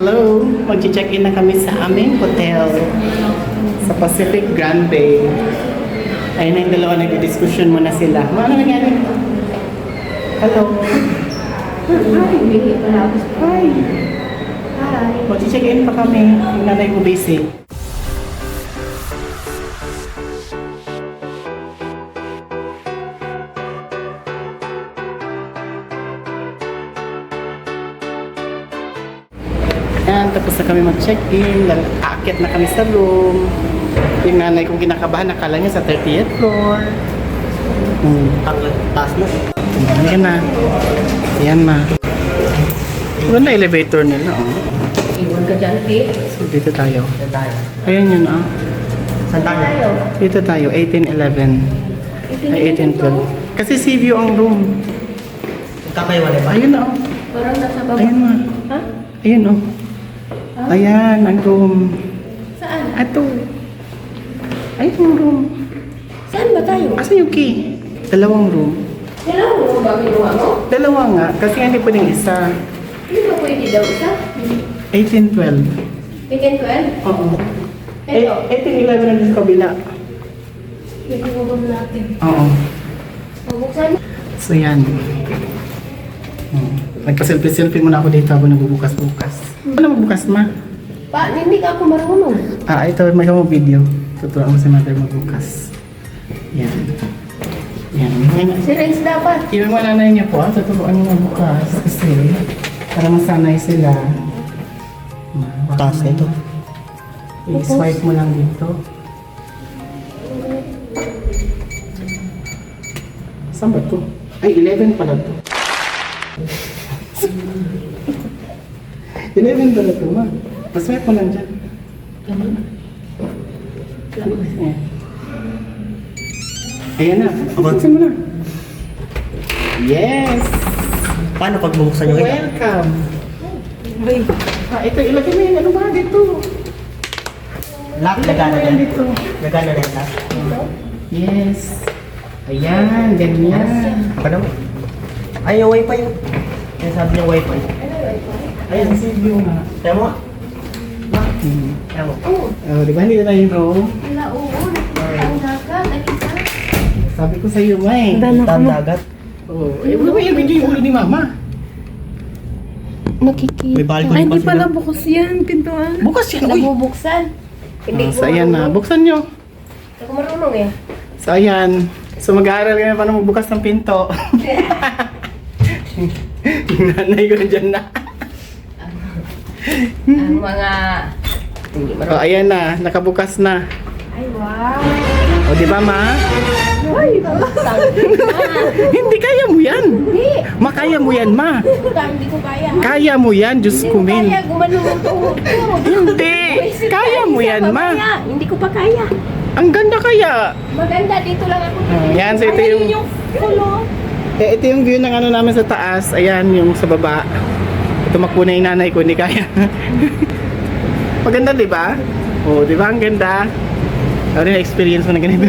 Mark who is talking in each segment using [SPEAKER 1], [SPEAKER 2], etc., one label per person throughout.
[SPEAKER 1] Hello, mag-check-in na kami sa aming hotel sa Pacific Grand Bay. Ayun na yung dalawa, nagdi-discussion muna sila. Ano nangyari? Hello. Hi. Mag-check-in pa kami. Yung nanay ko busy. Yan, tapos na kami mag-check-in. Aakyat na kami sa room. Yung nanay kong kinakabahan, nakala niya sa 30th floor.
[SPEAKER 2] Hanggang taas na.
[SPEAKER 1] Yan na. Yan na. Wala na elevator nila. Oh.
[SPEAKER 3] Iwan ka dyan, Pete.
[SPEAKER 1] So, dito tayo.
[SPEAKER 2] Saan tayo?
[SPEAKER 1] Ayun yun, ah.
[SPEAKER 2] Saan tayo?
[SPEAKER 1] Dito tayo, 1811. Ay, 1812. Kasi sea view ang room.
[SPEAKER 2] Kakaiwalay ba?
[SPEAKER 1] Ayun na, oh.
[SPEAKER 3] Parang nasa baba.
[SPEAKER 1] Ayun na.
[SPEAKER 3] Ha?
[SPEAKER 1] Ayun, oh. Ayan, ang room.
[SPEAKER 3] Saan?
[SPEAKER 1] Ato. Ayun ang room.
[SPEAKER 3] Saan ba tayo?
[SPEAKER 1] Asa yung key? Dalawang room.
[SPEAKER 3] Hello, mo ba ginawa mo?
[SPEAKER 1] Dalawa nga, kasi hindi pwedeng isa.
[SPEAKER 3] Hindi ba pwede daw isa?
[SPEAKER 1] 1812.
[SPEAKER 3] 1812?
[SPEAKER 1] Oo.
[SPEAKER 3] Ito.
[SPEAKER 1] 1811 ang sa kabila.
[SPEAKER 3] Pwede mo ba natin?
[SPEAKER 1] Oo.
[SPEAKER 3] Mabuksan?
[SPEAKER 1] So yan. Nagpa-selfie-selfie muna ako dito habang nagbubukas-bukas. Ano magbukas, ma?
[SPEAKER 3] Pa, hindi ka ako marunong.
[SPEAKER 1] Ito may mo video. Tuturuan mo si mother magbukas. Yan. Yan.
[SPEAKER 3] Si Renz dapat.
[SPEAKER 1] Iwan mo nanay niyo po, tuturuan niyo magbukas. Kasi, para masanay sila.
[SPEAKER 2] Taas na ito.
[SPEAKER 1] I-swipe mo lang dito. Saan ba ito? Ay, 11 pala ito. 11 pala ito, ma. Paswipe mo lang dyan. Ayan na. Buksan mo na. Yes!
[SPEAKER 2] Paano pag bubuksan yung ito?
[SPEAKER 1] Welcome! Wait. Ito, ilagay mo yung ano ba dito?
[SPEAKER 2] Lock,
[SPEAKER 1] Ilagay
[SPEAKER 2] nagana
[SPEAKER 1] mo
[SPEAKER 2] na.
[SPEAKER 1] yan dito.
[SPEAKER 2] Nagana na yan.
[SPEAKER 1] Yes. Ayan, ganyan.
[SPEAKER 2] Apa naman? Ay, yung wifi yun. Yung sabi niya wifi.
[SPEAKER 1] Ayan, save yung nga.
[SPEAKER 2] Kaya mo?
[SPEAKER 1] Hmm.
[SPEAKER 2] Kaya mo?
[SPEAKER 1] Oh, di ba hindi na yung room?
[SPEAKER 3] Wala, oo. Nakita ang dagat. Nakita.
[SPEAKER 1] Sabi ko sa iyo, May.
[SPEAKER 2] Tandagat.
[SPEAKER 1] Oh, wala ba yung video yung ulo ni Mama?
[SPEAKER 3] Nakikita.
[SPEAKER 2] May balcony
[SPEAKER 4] Ay,
[SPEAKER 2] pa
[SPEAKER 4] hindi
[SPEAKER 2] sila.
[SPEAKER 4] pala bukas yan, pintuan.
[SPEAKER 1] Bukas yan, uy!
[SPEAKER 3] Nabubuksan. Hindi ko
[SPEAKER 1] So, ayan na.
[SPEAKER 3] marunong.
[SPEAKER 1] Buksan nyo.
[SPEAKER 3] Hindi ko marunong eh.
[SPEAKER 1] So, ayan. So, mag-aaral kami paano magbukas ng pinto. Yung nanay ko dyan na.
[SPEAKER 3] Ang mga... Hindi
[SPEAKER 1] Oh,
[SPEAKER 3] marunong.
[SPEAKER 1] ayan na. Nakabukas na.
[SPEAKER 3] Ay, wow.
[SPEAKER 1] O, di ba, Ma?
[SPEAKER 3] Ay,
[SPEAKER 1] Hindi, kaya mo yan.
[SPEAKER 3] Hindi.
[SPEAKER 1] Ma, kaya mo yan, Ma.
[SPEAKER 3] Hindi ko kaya.
[SPEAKER 1] Kaya mo yan, Diyos
[SPEAKER 3] Hindi
[SPEAKER 1] ko,
[SPEAKER 3] ko
[SPEAKER 1] Min.
[SPEAKER 3] kaya. Gumanong yung tuhod ko.
[SPEAKER 1] Hindi. Kaya mo yan, Ma.
[SPEAKER 3] Kaya. Hindi ko pa kaya.
[SPEAKER 1] Ang ganda kaya.
[SPEAKER 3] Maganda. Dito lang ako.
[SPEAKER 1] Yan, so ito yung...
[SPEAKER 3] Kulo.
[SPEAKER 1] Ito yung view ng ano namin sa taas. Ayan, yung sa baba. Ito makuna yung nanay ko, hindi kaya. Maganda, di ba? Oh, di ba? Ang ganda. Ako rin na-experience mo na ganito.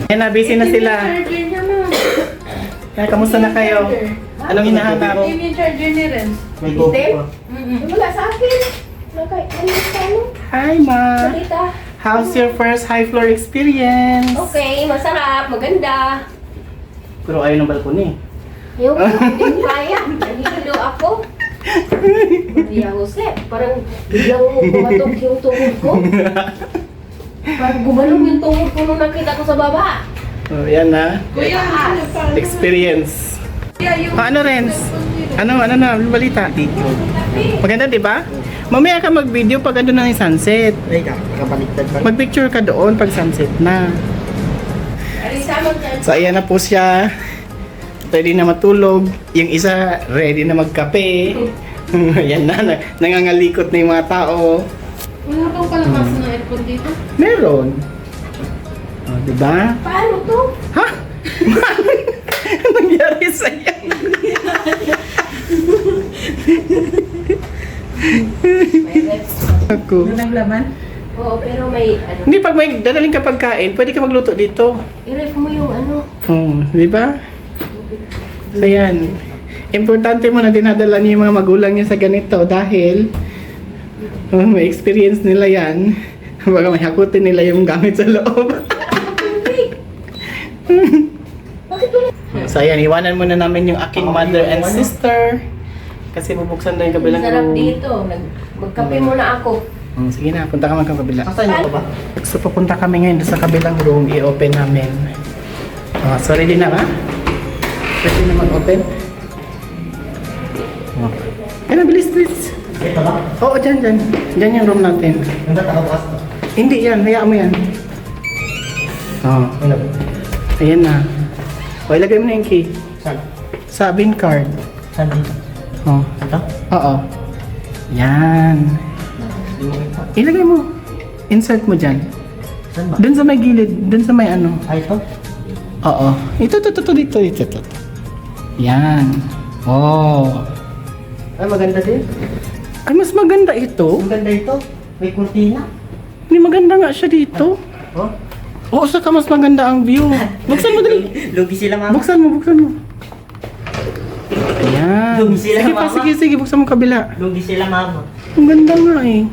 [SPEAKER 1] Ayan na, busy na sila. Kaya, kamusta na kayo? Anong hinahanap?
[SPEAKER 4] Yun yung charger ni Renz.
[SPEAKER 2] May GoPro pa.
[SPEAKER 3] Wala sa akin. Ano sa ano?
[SPEAKER 1] Hi, Ma.
[SPEAKER 3] Salita.
[SPEAKER 1] How's your first high floor experience?
[SPEAKER 3] Okay, masarap. Maganda.
[SPEAKER 1] Pero ayaw ng balkoni.
[SPEAKER 3] Yung hindi ko kaya. Nahihilo ako. Maria Jose, parang biglang bumatok yung tuhod ko. Parang gumalong yung tuhod ko nung nakita ko sa baba.
[SPEAKER 1] Oh, yan na.
[SPEAKER 4] Kuya, ano pa?
[SPEAKER 1] Experience.
[SPEAKER 4] Kuya, yung...
[SPEAKER 1] Ano, Renz? Ano na, balita? Maganda, di ba? Mamaya ka mag-video pag ano na yung sunset.
[SPEAKER 2] Ay, kapaligtad pa.
[SPEAKER 1] Mag-picture ka doon pag sunset na.
[SPEAKER 3] Alisamang dyan.
[SPEAKER 1] So, ayan na po siya. Ready na matulog. Yung isa, ready na magkape. Ayan na, nangangalikot na yung mga tao.
[SPEAKER 4] Wala bang palakasan ng aircon dito?
[SPEAKER 1] Meron. Oh, di ba?
[SPEAKER 3] Paano to?
[SPEAKER 1] Ha? Anong nangyari sa'yo?
[SPEAKER 3] May reps.
[SPEAKER 1] Ako.
[SPEAKER 4] Walang laman?
[SPEAKER 3] Oo, pero may ano.
[SPEAKER 1] Hindi, pag may dadaling ka pagkain, pwede ka magluto dito.
[SPEAKER 3] I-ref mo yung ano.
[SPEAKER 1] Oh, di ba? So, yan. Importante mo na dinadala niyo yung mga magulang niyo sa ganito dahil may experience nila yan. Baka may hakutin nila yung gamit sa loob. So ayan, iwanan muna namin yung aking mother and sister. Kasi bubuksan daw yung kabilang
[SPEAKER 3] Sarap
[SPEAKER 1] room.
[SPEAKER 3] dito. Magkape muna ako.
[SPEAKER 1] Sige na, punta ka man sa kabila.
[SPEAKER 2] Asan yung ba?
[SPEAKER 1] So pupunta kami ngayon sa kabilang room, i-open namin. So ready na ba? Ready na mag-open? Kaya bilis.
[SPEAKER 2] Ito ba?
[SPEAKER 1] Oo, dyan. Dyan yung room natin.
[SPEAKER 2] Ang tatakas to.
[SPEAKER 1] Hindi yan, hayaan mo yan.
[SPEAKER 2] Ano?
[SPEAKER 1] Ayan na. O, ilagay mo na yung key.
[SPEAKER 2] Saan?
[SPEAKER 1] Sa bin card.
[SPEAKER 2] Saan dito? Ito?
[SPEAKER 1] Oo. Yan.
[SPEAKER 2] Hindi mo kita.
[SPEAKER 1] Ilagay mo. Insert mo dyan.
[SPEAKER 2] Saan ba?
[SPEAKER 1] Dun sa may gilid. Dun sa may ano.
[SPEAKER 2] Ay, ito?
[SPEAKER 1] Oo. Ito. Dito. Yan. Oh.
[SPEAKER 2] Ay, maganda din.
[SPEAKER 1] Ay, mas maganda ito.
[SPEAKER 2] Ang ganda ito. May kurtina.
[SPEAKER 1] Hindi maganda nga siya dito.
[SPEAKER 2] Oh?
[SPEAKER 1] Oo, saka mas maganda ang view. Buksan mo dali.
[SPEAKER 2] Lugi sila, mama.
[SPEAKER 1] Buksan mo. Ayan.
[SPEAKER 2] Lugi sila,
[SPEAKER 1] Sige pa,
[SPEAKER 2] mama.
[SPEAKER 1] sige. Buksan mo kabila.
[SPEAKER 2] Lugi sila, mama.
[SPEAKER 1] Ang ganda nga eh.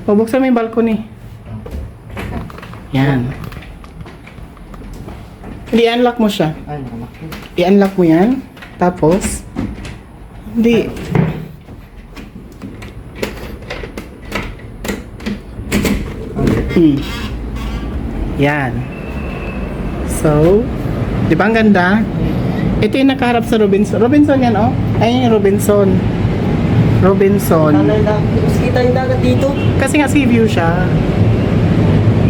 [SPEAKER 1] O, buksan mo yung balcony. Yan. I-unlock mo siya.
[SPEAKER 2] Ay, mama.
[SPEAKER 1] I-unlock mo yan. Tapos, hindi. Yan. So, di ba ang ganda? Ito yung nakaharap sa Robinson. Robinson yan, oh. Ayun yung Robinson. Robinson.
[SPEAKER 2] Ano yung dagat? Mas kita yung dagat dito.
[SPEAKER 1] Kasi nga sea view siya.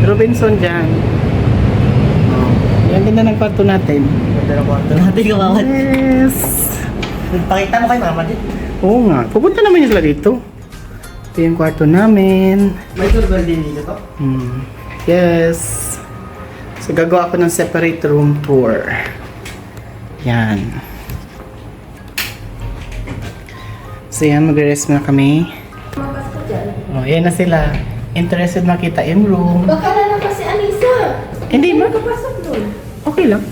[SPEAKER 1] Robinson dyan. Oh. Yan ganda ng kwarto natin.
[SPEAKER 2] Ganda ng kwarto natin, kawawan.
[SPEAKER 1] Yes.
[SPEAKER 2] Pakita mo kay mama din.
[SPEAKER 1] Oo nga. Pupunta naman sila dito. Ito yung kwarto namin.
[SPEAKER 2] May turban din dito to.
[SPEAKER 1] Yes. So, gagawa ako ng separate room tour. Yan. So, yan. Mag-rest muna kami.
[SPEAKER 3] Magas ko dyan.
[SPEAKER 1] Oh, yan na sila. Interested makita yung room.
[SPEAKER 3] Baka na lang si Alisa.
[SPEAKER 1] Hindi ma.
[SPEAKER 3] Kapasok doon.
[SPEAKER 1] Okay lang.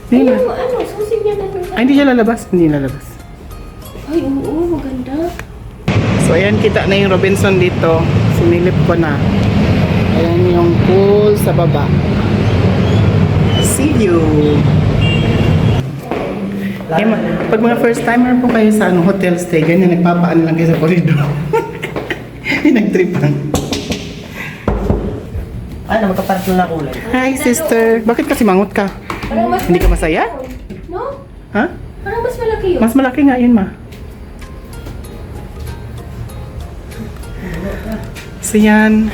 [SPEAKER 1] Hindi na.
[SPEAKER 3] Susi niya na doon.
[SPEAKER 1] Ay, hindi siya lalabas. Hindi lalabas.
[SPEAKER 3] Ay, oo, maganda.
[SPEAKER 1] So, ayan, kita na yung Robinson dito. Sinilip ko na. Ayan yung pool sa baba. See you! Eh, pag mga first timer po kayo sa hotel stay, ganyan, nagpapaan lang kayo sa corridor. Nag-trip lang.
[SPEAKER 2] Ano, magkaparto na kulay.
[SPEAKER 1] Hi, sister! Bakit kasi mangot ka?
[SPEAKER 3] Parang mas
[SPEAKER 1] Hindi ka masaya?
[SPEAKER 3] No?
[SPEAKER 1] Ha?
[SPEAKER 3] Parang mas malaki yun.
[SPEAKER 1] Mas malaki nga yun, ma. So, yan.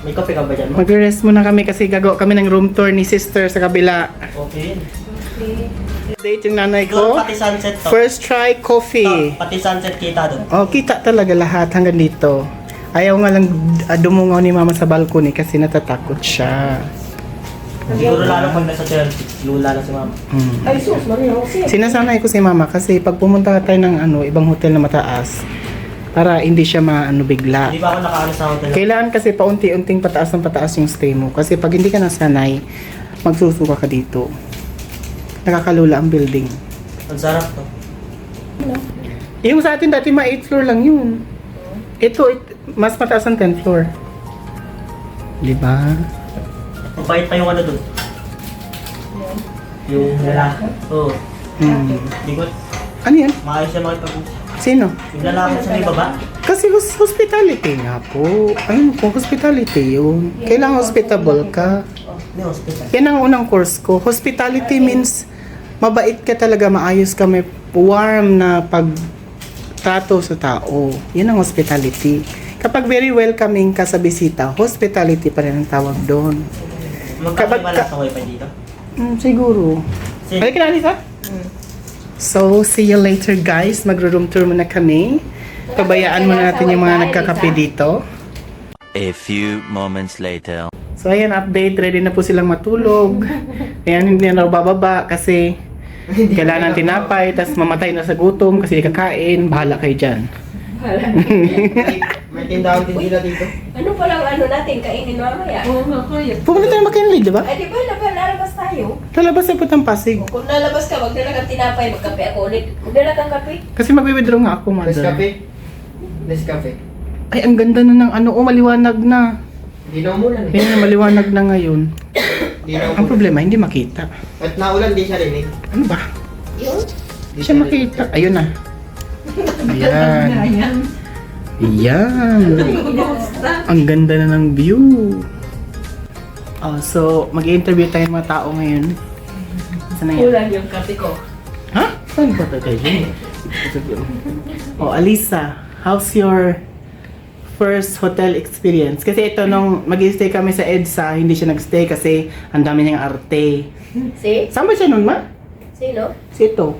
[SPEAKER 2] May kape ka ba dyan, ma?
[SPEAKER 1] Mag-rest muna kami kasi gagawa kami ng room tour ni sister sa kabila.
[SPEAKER 2] Okay.
[SPEAKER 3] Okay.
[SPEAKER 1] Date yung nanay
[SPEAKER 2] Doon,
[SPEAKER 1] ko.
[SPEAKER 2] pati sunset to.
[SPEAKER 1] First try coffee.
[SPEAKER 2] Pati sunset kita doon.
[SPEAKER 1] Oh, kita talaga lahat hanggang dito. Ayaw nga lang dumungaw ni mama sa balcony kasi natatakot siya.
[SPEAKER 2] Siguro lalo pag nasa Chelsea, lula na si mama.
[SPEAKER 3] Ay, sus, Maria Jose.
[SPEAKER 1] Sinasanay ko si mama kasi pag pumunta tayo ng ibang hotel na mataas, para hindi siya bigla.
[SPEAKER 2] Hindi ba ako nakaano sa hotel?
[SPEAKER 1] Kailangan kasi paunti-unting pataas ng pataas yung stay mo. Kasi pag hindi ka nasanay, magsusuka ka dito. Nakakalula ang building.
[SPEAKER 2] Ang sarap to.
[SPEAKER 1] Yung sa atin dati 8th floor lang yun. Ito, mas mataas ang 10th floor. Diba?
[SPEAKER 2] Mabait pa yung ano doon. Yung lalaki. Oo. Hindi ko,
[SPEAKER 1] Ano yan?
[SPEAKER 2] maayos siya makipag-usap.
[SPEAKER 1] Sino?
[SPEAKER 2] Yung lalaki sa may baba.
[SPEAKER 1] Kasi hospitality nga po. Ano po, hospitality yun. Kailangan hospitable ka.
[SPEAKER 2] Hindi, hospital.
[SPEAKER 1] Yan ang unang course ko. Hospitality means mabait ka talaga, maayos ka, may warm na pagtrato sa tao. Yan ang hospitality. Kapag very welcoming ka sa bisita, hospitality pa rin ang tawag doon.
[SPEAKER 2] Magkakimala sa wifi dito.
[SPEAKER 1] Siguro.
[SPEAKER 2] Sige.
[SPEAKER 1] Balik na, Alisa? So, see you later guys. Magro-room tour muna kami. Pabayaan muna natin yung mga nagkakape dito.
[SPEAKER 5] A few moments later.
[SPEAKER 1] So, ayan, update. Ready na po silang matulog. Ayan, hindi na raw bababa kasi kailangan tinapay, tapos mamatay na sa gutom kasi kakain. Bahala kayo dyan.
[SPEAKER 2] May tindahan din nila dito.
[SPEAKER 3] Ano palang ano natin kainin mamaya?
[SPEAKER 4] Oo nga, kaya.
[SPEAKER 1] Pumunta tayo McKinley, di ba?
[SPEAKER 3] Ay, di ba lalabas tayo?
[SPEAKER 1] Lalabas sa Putang Pasig.
[SPEAKER 3] Kung lalabas ka, magdala kang tinapay, magkape ako ulit. Magdala kang kape.
[SPEAKER 1] Kasi magwi-withdraw nga ako, mother.
[SPEAKER 2] Nescafe. Nescafe.
[SPEAKER 1] Ay, ang ganda na ng ano, maliwanag na.
[SPEAKER 2] Hindi na umulan eh.
[SPEAKER 1] Ayun, maliwanag na ngayon.
[SPEAKER 2] Hindi na
[SPEAKER 1] Ang
[SPEAKER 2] umulan.
[SPEAKER 1] problema, hindi makita.
[SPEAKER 2] At naulan, di siya rinig.
[SPEAKER 1] Ano ba?
[SPEAKER 3] Yun.
[SPEAKER 1] Hindi siya makita. Ayun na. Ayan.
[SPEAKER 4] Ayan.
[SPEAKER 1] Ayan. Ang ganda na ng view. Oh, so, mag-interview tayo ng mga tao ngayon. Saan na yan?
[SPEAKER 3] Kulang yung kape ko.
[SPEAKER 1] Ha? Saan ba tayo yun? Oh, Alisa, how's your first hotel experience? Kasi ito, nung mag-stay kami sa EDSA, hindi siya nag-stay kasi ang dami niyang arte.
[SPEAKER 3] Si?
[SPEAKER 1] Saan ba siya nun, ma?
[SPEAKER 3] Sino?
[SPEAKER 1] Si ito.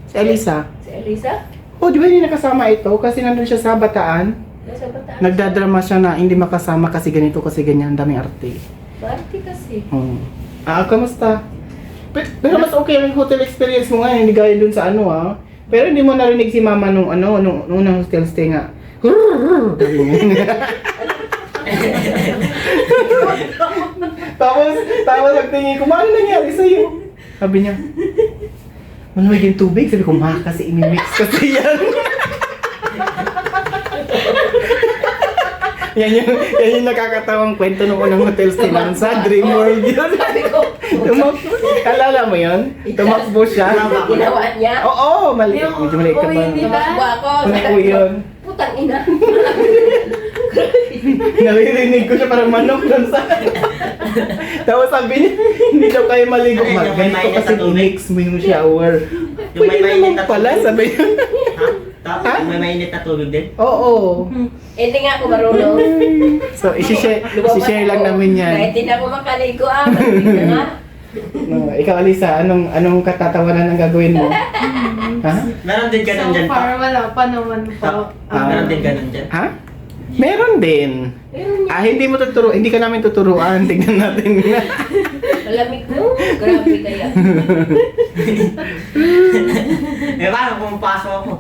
[SPEAKER 1] Si Alisa.
[SPEAKER 3] Si Elisa?
[SPEAKER 1] Oh, di ba hindi nakasama ito? Kasi nandun siya sa Bataan.
[SPEAKER 3] Nasa bataan.
[SPEAKER 1] Nagdadrama siya na hindi makasama kasi ganito, kasi ganyan, ang daming arte.
[SPEAKER 3] Marti kasi.
[SPEAKER 1] Kamusta? Pero mas okay yung hotel experience mo nga, hindi gaya dun sa ano Pero hindi mo narinig si mama nung nung unang hostel stay nga. tapos nagtingin ko, ano nangyari sa'yo? Sabi niya, malamig yung tubig. Sabi ko, ma, kasi imimix kasi yan. yan yung nakakatawang kwento ng unang hotel stay namin sa Dream World yun.
[SPEAKER 3] Sabi ko,
[SPEAKER 1] Alala mo yun? Tumakbo siya.
[SPEAKER 3] ginawa niya.
[SPEAKER 1] Oo, mali. Medyo mali ka ba?
[SPEAKER 4] Di ba?
[SPEAKER 3] Tumakbo ako.
[SPEAKER 1] Ano po yun?
[SPEAKER 3] Putang ina.
[SPEAKER 1] Naririnig ko siya parang manok doon sa... Tapos sabi niya, hindi daw kayo maligo.
[SPEAKER 2] Ay, yung may
[SPEAKER 1] Ganito
[SPEAKER 2] mainit
[SPEAKER 1] kasi
[SPEAKER 2] na tubig.
[SPEAKER 1] mix mo yung shower.
[SPEAKER 2] Yung may
[SPEAKER 1] Pwede
[SPEAKER 2] mainit
[SPEAKER 1] naman
[SPEAKER 2] na
[SPEAKER 1] pala,
[SPEAKER 2] tubig.
[SPEAKER 1] sabi niya.
[SPEAKER 2] Ha? Tapos
[SPEAKER 1] Ha?
[SPEAKER 2] may mainit na tubig din.
[SPEAKER 1] Oo.
[SPEAKER 3] Hindi nga ako marunong.
[SPEAKER 1] So, isi-share lang namin yan.
[SPEAKER 3] Kahit hindi ako makaligo malamig na nga.
[SPEAKER 1] No, ikaw, Alisa, anong katatawanan ang gagawin mo? Ha?
[SPEAKER 2] Meron din ganun
[SPEAKER 4] So
[SPEAKER 2] dyan pa.
[SPEAKER 4] far, wala pa naman po.
[SPEAKER 2] Meron din ganun dyan.
[SPEAKER 1] Ha? Meron din.
[SPEAKER 3] Meron niya.
[SPEAKER 1] Hindi mo tuturo, hindi ka namin tuturuan. Tingnan natin.
[SPEAKER 3] Malamig no? Grabe kaya.
[SPEAKER 2] Eh paano pumapasok ako?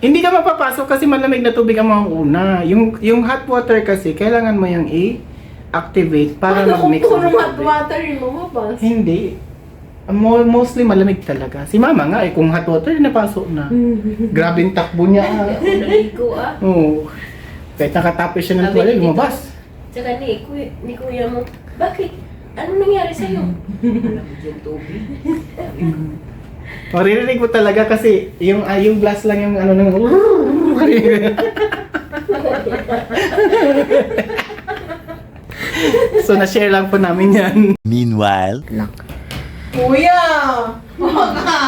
[SPEAKER 1] Hindi ka mapapasok kasi malamig na tubig ang mga una. Yung hot water kasi, kailangan mo yung i-activate para
[SPEAKER 4] Paano kung
[SPEAKER 1] mag-mix
[SPEAKER 4] puro
[SPEAKER 1] ang
[SPEAKER 4] hot
[SPEAKER 1] tubig.
[SPEAKER 4] water yung lumabas?
[SPEAKER 1] Hindi. Mostly malamig talaga. Si mama nga, kung hot water, napasok na. Grabe yung takbo niya.
[SPEAKER 3] Hindi ako naligo
[SPEAKER 1] Oo. Kahit nakatapos siya ng
[SPEAKER 3] Sabi
[SPEAKER 1] tuwalya,
[SPEAKER 3] ni Tito.
[SPEAKER 1] lumabas.
[SPEAKER 3] Tsaka ni kuya mo, bakit? Ano nangyari sa'yo? Malamig yung tubig.
[SPEAKER 1] Maririnig mo talaga kasi yung blast lang yung ano nang So na-share lang po namin yan.
[SPEAKER 5] Meanwhile,
[SPEAKER 4] Kuya! Huwag ka!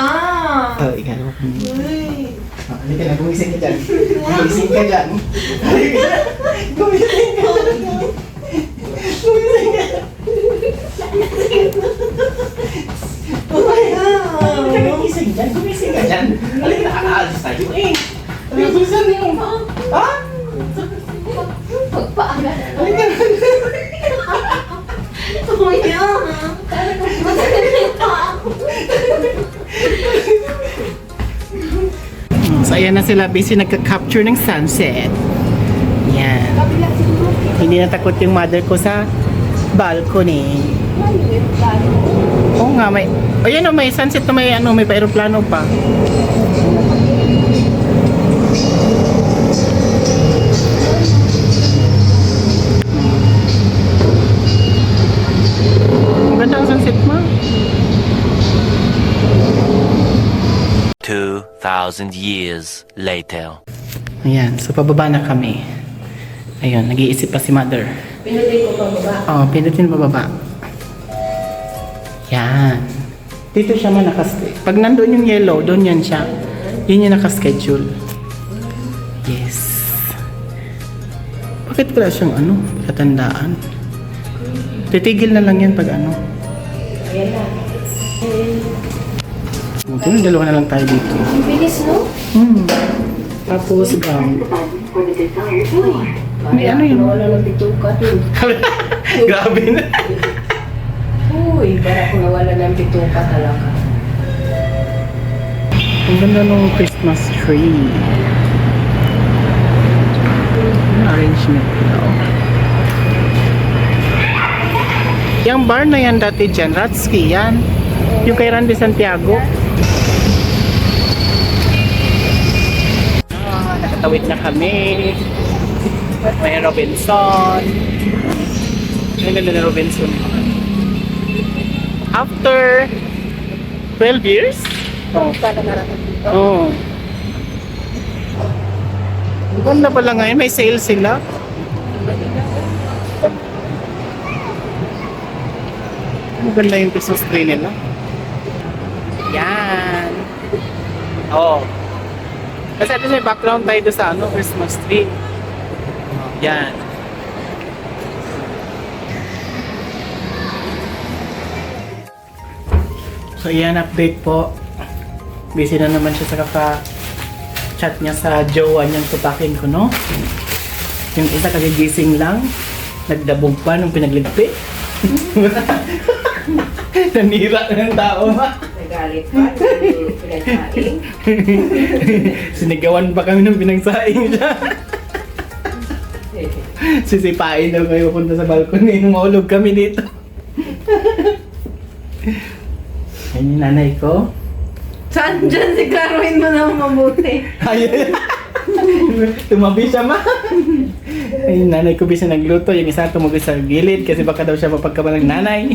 [SPEAKER 1] Oh, ikaw.
[SPEAKER 4] Uy!
[SPEAKER 1] Halika na, gumising ka dyan. Gumising ka dyan. Halika na. Gumising ka dyan. Gumising ka dyan. Halika na, gumising dyan. Gumising ka dyan. Halika na, aalis tayo eh. Gumising mo. Ha?
[SPEAKER 3] Magpaaga na.
[SPEAKER 1] Halika na.
[SPEAKER 4] Kuya!
[SPEAKER 1] So ayan na sila, busy nagka-capture ng sunset. Yan. Hindi natakot yung mother ko sa balcony. Oo nga, may... Ayan o, may sunset na may pa-aeroplano pa. Ang ganda ang sunset mo.
[SPEAKER 5] 2,000 years later.
[SPEAKER 1] Ayan, so pababa na kami. Ayun, nag-iisip pa si mother.
[SPEAKER 3] Pinutin ko pa baba.
[SPEAKER 1] Oo, pinutin pababa. Yan. Dito siya man nakaschedule. Pag nandun yung yellow, doon yan siya. Yun yung nakaschedule. Yes. Bakit wala siyang katandaan? Titigil na lang yan pag
[SPEAKER 3] Ayan na.
[SPEAKER 1] Ito, dalawa na lang tayo dito.
[SPEAKER 3] Ang bilis no?
[SPEAKER 1] Tapos, may ano yun?
[SPEAKER 3] Wala ng bituka dun.
[SPEAKER 1] Grabe na.
[SPEAKER 3] Uy, para kung nawala ng bituka talaga.
[SPEAKER 1] Ang ganda ng Christmas tree. Yung arrangement nila, oh. Yung bar na yan dati dyan, Ratski yan. Yung kay Randy Santiago. Nakatawid na kami. May Robinson. Ang ganda na Robinson. After 12 years?
[SPEAKER 3] Oo, para narating dito.
[SPEAKER 1] Oo. Ganda pala ngayon, may sale sila. Maganda yung Christmas tree nila. Yan. Oh. Kasi ito may background tayo doon sa ano, Christmas tree. Yan. So yan, update po. Busy na naman siya sa kaka-chat niya sa jowa niyang tutakin ko, no? Yung isa kagigising lang. Nagdabog pa nung pinagligpit. Nanira ng tao ma.
[SPEAKER 3] Nagalit pa, pinagsaing.
[SPEAKER 1] Sinigawan pa kami ng pinagsaing siya. Sisipain daw kayo punta sa balcony. Mahulog kami dito. Yan yung nanay ko.
[SPEAKER 4] Saan dyan si Claroin mo na mabuti?
[SPEAKER 1] Ayun. Tumabi siya ma. Ay, yung nanay ko bisa nagluto. Yung isa tumabi sa gilid kasi baka daw siya mapagkabalang nanay.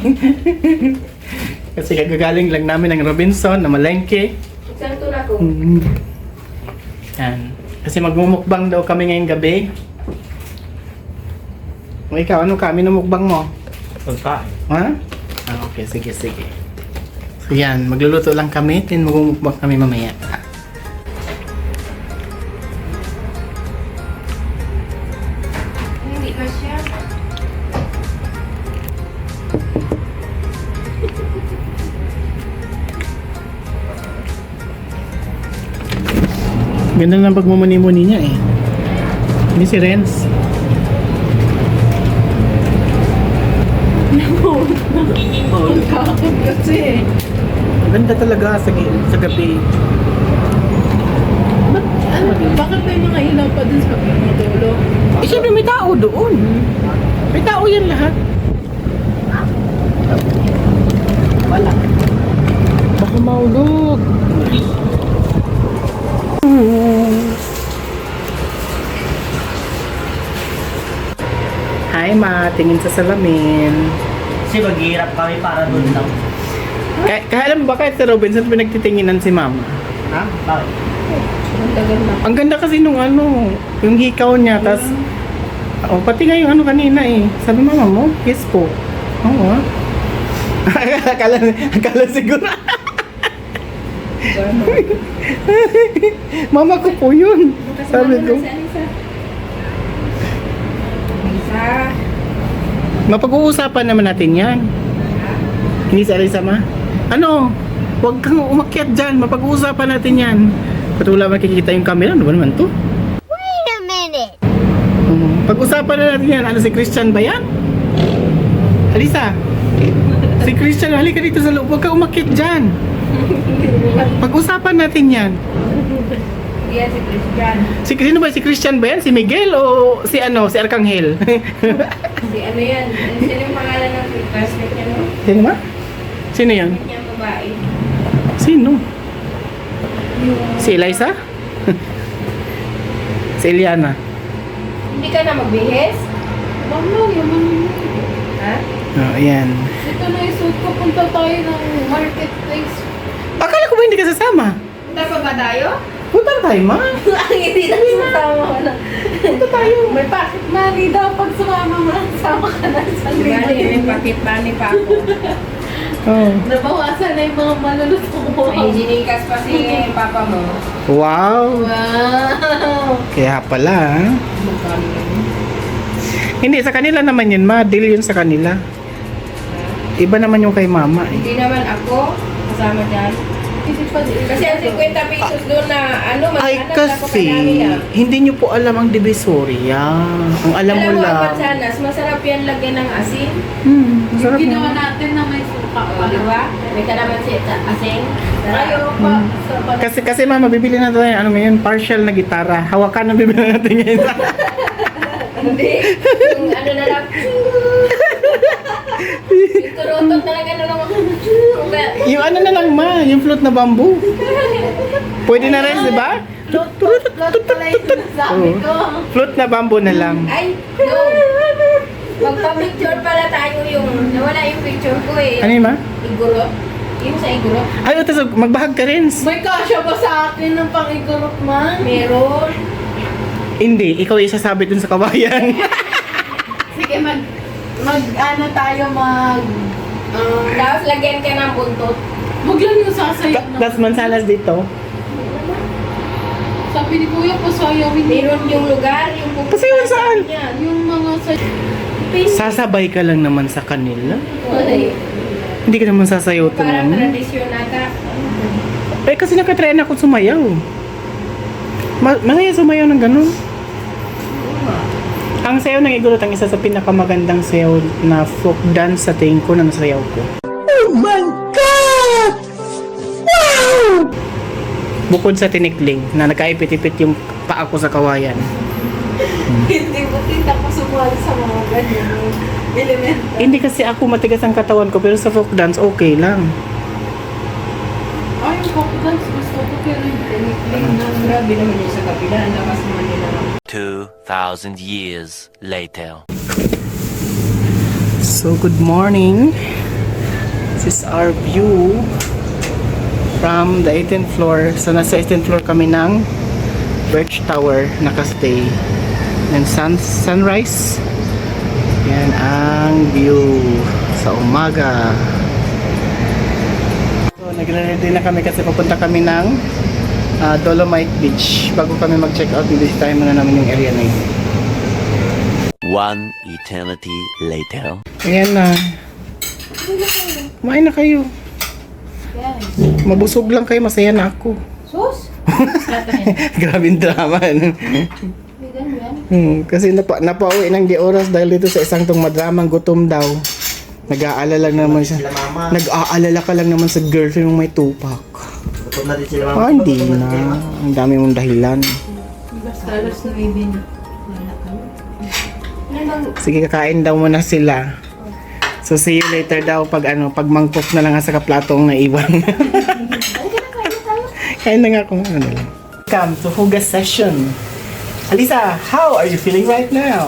[SPEAKER 1] Kasi kagagaling lang namin ng Robinson na malengke.
[SPEAKER 3] Saan to na ko?
[SPEAKER 1] Yan. Kasi magmumukbang daw kami ngayong gabi. O ikaw, ano ka? Minumukbang mo?
[SPEAKER 2] Pagkain.
[SPEAKER 1] Ha? Ah, okay, sige, sige. So yan, magluluto lang kami, then magmumukbang kami mamaya.
[SPEAKER 3] Hindi pa siya.
[SPEAKER 1] Ganda ng pagmumuni-muni niya eh. Hindi si Renz.
[SPEAKER 4] Pagkain kasi.
[SPEAKER 1] Ganda talaga sa gabi.
[SPEAKER 4] Ano, bakit may mga ilaw pa dun sa dulo?
[SPEAKER 1] Eh, syempre may tao doon. May tao yan lahat. Wala. Baka maulog. Hi ma, tingin sa salamin.
[SPEAKER 2] Kasi maghihirap kami para doon lang.
[SPEAKER 1] Kaya alam mo ba kahit sa Robinson pinagtitinginan si mama?
[SPEAKER 2] Ha? Bakit?
[SPEAKER 4] Ang tagal na.
[SPEAKER 1] Ang ganda kasi nung ano, yung hikaw niya, tas oh, pati nga yung ano kanina eh. Sabi mama mo, kiss po. Oo ah. akala siguro. Mama ko po yun. Sabi ko.
[SPEAKER 3] Isa.
[SPEAKER 1] Mapag-uusapan naman natin yan. Hindi sa Alisa ma? Ano? Huwag kang umakyat dyan. Mapag-uusapan natin yan. Ba't wala makikita yung camera? Ano ba naman to?
[SPEAKER 6] Wait a minute.
[SPEAKER 1] Pag-usapan na natin yan. Ano si Christian ba yan? Alisa? Si Christian, halika dito sa loob. Huwag kang umakyat dyan. Pag-usapan natin yan.
[SPEAKER 3] Yan si Christian.
[SPEAKER 1] Sino ba? Si Christian ba yan? Si Miguel o si ano? Si Arcangel?
[SPEAKER 3] Si ano yan? Sino yung pangalan ng classmate niya, no?
[SPEAKER 1] Sino ba? Sino yan?
[SPEAKER 3] Classmate niya babae.
[SPEAKER 1] Sino? Si Eliza? Si Eliana?
[SPEAKER 3] Hindi ka na magbihis?
[SPEAKER 4] Mama, yaman mo.
[SPEAKER 3] Ha?
[SPEAKER 1] Oh, ayan.
[SPEAKER 4] Ito na yung suit ko. Punta tayo ng marketplace.
[SPEAKER 1] Akala ko ba hindi ka sasama?
[SPEAKER 3] Punta pa ba tayo?
[SPEAKER 1] Punta na tayo, ma.
[SPEAKER 3] Ang hindi na sasama ko na.
[SPEAKER 1] Punta tayo.
[SPEAKER 4] May pocket money daw. Pag sumama mo lang, sama ka na sa
[SPEAKER 3] Bali, may pocket money pa ako.
[SPEAKER 1] Oh.
[SPEAKER 4] Nabawasan na yung mga maluluto ko.
[SPEAKER 3] May ginikas pa si papa mo.
[SPEAKER 1] Wow.
[SPEAKER 4] Wow!
[SPEAKER 1] Kaya pala, ha? Hindi, sa kanila naman yun, ma. Deal yun sa kanila. Iba naman yung kay mama, eh.
[SPEAKER 3] Hindi naman ako kasama dyan. Kasi ang 50 pesos doon na ano,
[SPEAKER 1] Ay,
[SPEAKER 3] maghanap na ako
[SPEAKER 1] kasi,
[SPEAKER 3] kay namin, ah.
[SPEAKER 1] hindi nyo po alam ang Divisoria. Ang alam mo
[SPEAKER 3] Alam mo,
[SPEAKER 1] lang.
[SPEAKER 3] ang mansanas, masarap yan lagyan ng asin.
[SPEAKER 1] Masarap
[SPEAKER 4] Ginawa
[SPEAKER 1] na.
[SPEAKER 4] natin na may suka
[SPEAKER 3] O,
[SPEAKER 4] pa.
[SPEAKER 3] di ba? May kalamansi at asin.
[SPEAKER 4] Ayaw
[SPEAKER 3] Sarap.
[SPEAKER 4] pa. Sa
[SPEAKER 1] Kasi mama, bibili na tayo, ano ngayon, partial na gitara. Hawakan na bibili natin ngayon.
[SPEAKER 3] Hindi. Yung ano na lang. Yung turutot na lang ano lang.
[SPEAKER 1] Yung ano na lang ma, yung float na bamboo. Pwede na rin, di ba?
[SPEAKER 4] Lot pala yung sinasabi ko.
[SPEAKER 1] Float na bamboo na lang.
[SPEAKER 3] Ay, no. Magpa-picture pala tayo yung, nawala yung picture ko eh.
[SPEAKER 1] Ano yun ma?
[SPEAKER 3] Igurot. Yung sa igurot.
[SPEAKER 1] Ay, tapos magbahag ka rin.
[SPEAKER 4] May kasya ba sa akin ng pang-igurot man?
[SPEAKER 3] Meron.
[SPEAKER 1] Hindi, ikaw isasabi dun sa kabayan.
[SPEAKER 4] Sige, ano tayo,
[SPEAKER 3] Tapos lagyan ka ng buntot.
[SPEAKER 4] Huwag lang yung sasayaw na.
[SPEAKER 1] Tapos mansanas dito.
[SPEAKER 4] Sabi ni Kuya, pasayawin niya.
[SPEAKER 3] Meron yung lugar, yung pupunta
[SPEAKER 1] Pasayawan saan?
[SPEAKER 3] niya.
[SPEAKER 4] Yung mga
[SPEAKER 1] Sasabay ka lang naman sa kanila.
[SPEAKER 3] Ay,
[SPEAKER 1] Hindi ka naman sasayaw to
[SPEAKER 3] parang
[SPEAKER 1] naman.
[SPEAKER 3] tradisyon ata.
[SPEAKER 1] Eh kasi nakatrain ako sumayaw. Masaya sumayaw ng ganun. Ang sayaw ng igurot ang isa sa pinakamagandang sayaw na folk dance sa tingin ko na nasayaw ko. Oh my God! Wow! Bukod sa tinikling na nakaipit-ipit yung paa ko sa kawayan.
[SPEAKER 4] hindi mo kita ko sumali sa mga ganyan element.
[SPEAKER 1] Hindi kasi ako matigas ang katawan ko pero sa folk dance okay lang.
[SPEAKER 4] Ay, yung pop dance gusto ko pero yung tinikling na.
[SPEAKER 2] Grabe naman yung sa kabila. Ang lakas naman nila.
[SPEAKER 5] 2,000 years later.
[SPEAKER 1] So good morning. This is our view from the 18th floor. So nasa 18th floor kami ng Birch Tower nakastay. And sunrise. Yan ang view sa umaga. So nagre-ready na kami kasi papunta kami ng Dolomite Beach. Bago kami mag-check out, bisitahin muna namin yung area na yun.
[SPEAKER 5] One eternity later.
[SPEAKER 1] Ayan na. Kumain na kayo. Mabusog lang kayo, masaya na ako.
[SPEAKER 3] Sus?
[SPEAKER 1] Grabing drama. Kasi napauwi ng di oras dahil dito sa isang tong madramang gutom daw. Nag-aalala naman siya.
[SPEAKER 2] Sila mama.
[SPEAKER 1] Nag-aalala ka lang naman sa girlfriend mong may tupak.
[SPEAKER 2] Gutom na din sila mama.
[SPEAKER 1] Hindi na. Ang dami mong dahilan.
[SPEAKER 4] Alas 9 na.
[SPEAKER 1] Sige, kakain daw muna sila. So see you later daw pag mangkok na lang sa kaplato ang naiwan. Kain na nga kung ano na lang. Welcome to Hugas Session. Alisa, how are you feeling right now?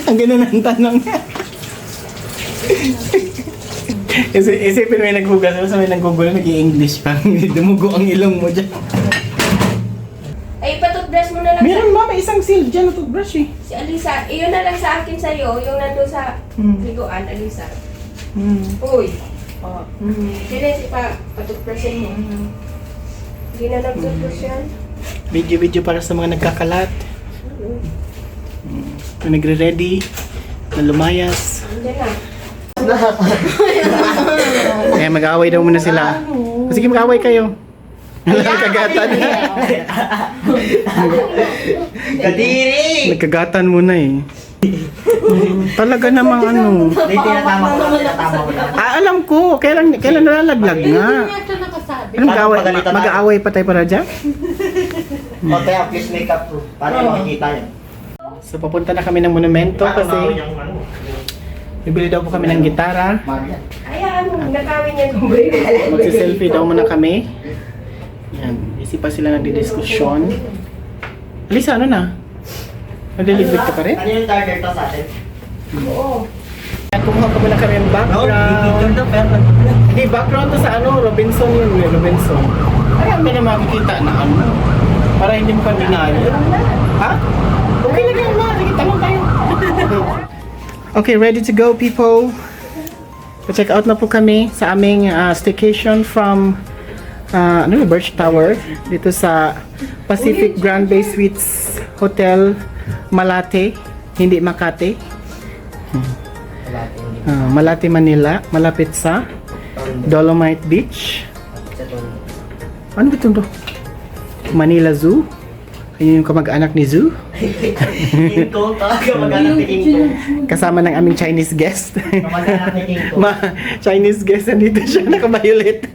[SPEAKER 1] Ang ganda ng tanong niya. Isipin mo yung naghugas, tapos may naggugulo, nag-i-English pa. Dumugo ang ilong mo dyan.
[SPEAKER 3] Ay, patutbrush mo na lang.
[SPEAKER 1] Meron ma, may isang seal dyan na toothbrush eh.
[SPEAKER 3] Si Alisa, iyon na lang sa akin sa'yo, yung nandun sa liguan, Alisa. Uy. Sila pa, patutbrushin mo. Hindi na nag-toothbrush yan.
[SPEAKER 1] Video para sa mga nagkakalat. Kung nagre-ready, na lumayas.
[SPEAKER 3] Diyan na.
[SPEAKER 1] Kaya mag-away daw muna sila. Sige, mag-away kayo. Nagkagatan.
[SPEAKER 2] Kadiri!
[SPEAKER 1] Nagkagatan muna eh. Talaga namang ano.
[SPEAKER 2] Hindi, tinatama ko lang. Tinatama ko lang.
[SPEAKER 1] Alam ko, kailan nalalaglag nga.
[SPEAKER 4] Hindi niya nakasabi.
[SPEAKER 1] Ano mag-aaway pa tayo para dyan?
[SPEAKER 2] O, kaya please make up to. Para makikita yun.
[SPEAKER 1] So papunta na kami ng monumento kasi bibili daw po kami ng gitara.
[SPEAKER 2] Marian.
[SPEAKER 3] Ayan, nakawin niya tubig.
[SPEAKER 1] Magsi-selfie daw muna kami. Yan, isipa sila nagdidiskusyon. Alisa, ano na? Nag-delivery ka pa rin?
[SPEAKER 2] Ano yung target to sa atin?
[SPEAKER 3] Oo.
[SPEAKER 1] Yan, kumuha pa muna kami ng background. Hindi, background to sa Robinson yun. Robinson. Ay, may na makikita na para hindi mo pa dinayo. Ha? Okay lang yan, ma. Sige, tanong tayo. Okay, ready to go, people. Pa-check out na po kami sa aming staycation from Birch Tower dito sa Pacific Grand Bay Suites Hotel Malate, hindi Makati. Malate, Manila, malapit sa Dolomite Beach. Ano ba ito? Manila Zoo. Ayun yung kamag-anak ni Zoo.
[SPEAKER 2] King Kong, talaga mag-anak ni King Kong.
[SPEAKER 1] Kasama ng aming Chinese guest.
[SPEAKER 2] Mag-anak ni King Kong.
[SPEAKER 1] Chinese guest, nandito siya, naka-violet.